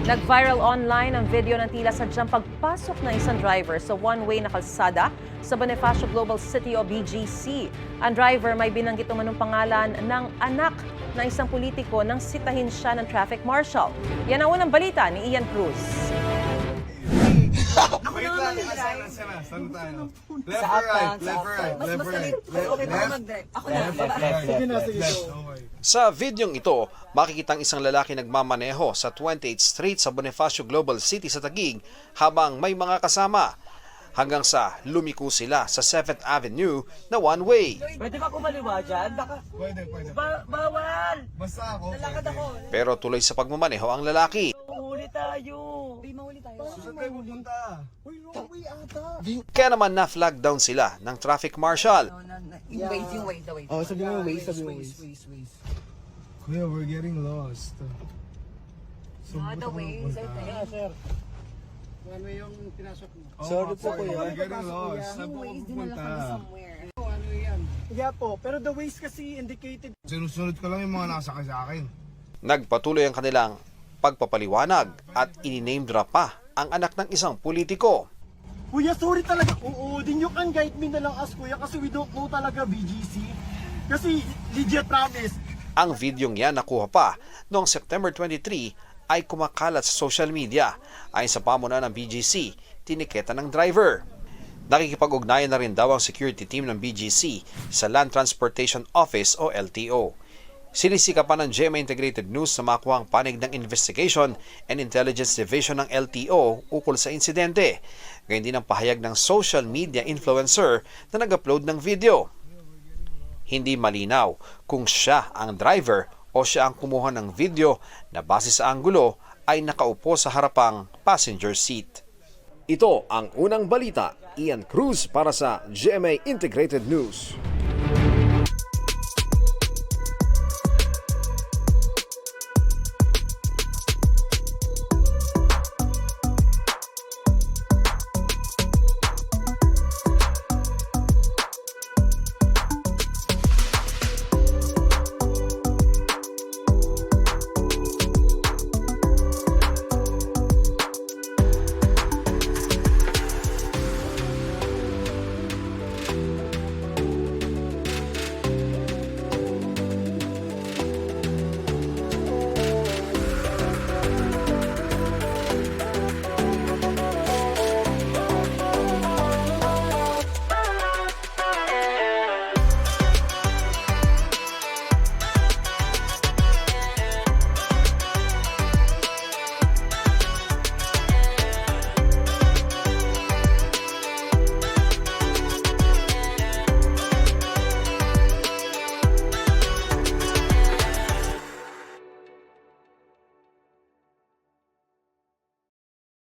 Nag-viral online ang video ng tila sadyang pagpasok ng isang driver sa one-way na kalsada sa Bonifacio Global City o BGC. Ang driver may binanggit umanong pangalan ng anak ng isang politiko nang sitahin siya ng traffic marshal. Yan ang unang balita ni Ian Cruz. Wait lang, saan tayo? Left or right? Left or right? Left or right? Left. Sa videong ito, makikita ang isang lalaki nagmamaneho sa 28th Street sa Bonifacio Global City sa Taguig habang may mga kasama hanggang sa lumiko sila sa 7th Avenue na one-way. Pwede ba kumaliwa dyan? Pwede. Bawal! Basta ako. Lalakad ako. Pero tuloy sa pagmamaneho ang lalaki. Uhuli tayo. Saan tayo pupunta? Uy, wrong way ata. Kaya naman na-flag down sila ng traffic marshal. Yung way, the way. Oh, sabi mo waste. Kuya, we're getting lost. So, The way. Sir. Ano yung pinasok mo? Sorry po, kuya. We're getting lost. Saan po pupunta? Ano yan? Yeah po, pero the waste kasi indicated. Sinusunod ko lang yung mga nakasakay sa akin. Nagpatuloy ang kanilang pagpapaliwanag at ini-name drop pa ang anak ng isang politiko. Kuya, sorry talaga. Oo, din you can guide me na lang as kuya kasi we don't know talaga BGC. Kasi legit promise. Ang videong yan nakuha pa noong September 23 ay kumakalat sa social media. Ayon sa pamunuan ng BGC, tiniketa ng driver. Nakikipag-ugnayan na rin daw ang security team ng BGC sa Land Transportation Office o LTO. Sinisikapan ng GMA Integrated News na makuha ang panig ng Investigation and Intelligence Division ng LTO ukol sa insidente. Ngayon din ang pahayag ng social media influencer na nag-upload ng video. Hindi malinaw kung siya ang driver o siya ang kumuha ng video na base sa anggulo ay nakaupo sa harapang passenger seat. Ito ang unang balita. Ian Cruz para sa GMA Integrated News.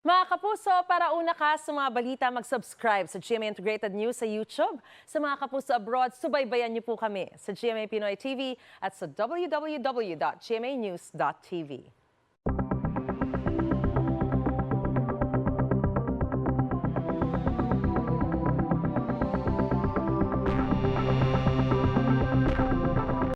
Mga kapuso, para una ka sa mga balita, mag-subscribe sa GMA Integrated News sa YouTube. Sa mga kapuso abroad, subaybayan niyo po kami sa GMA Pinoy TV at sa www.gmanews.tv.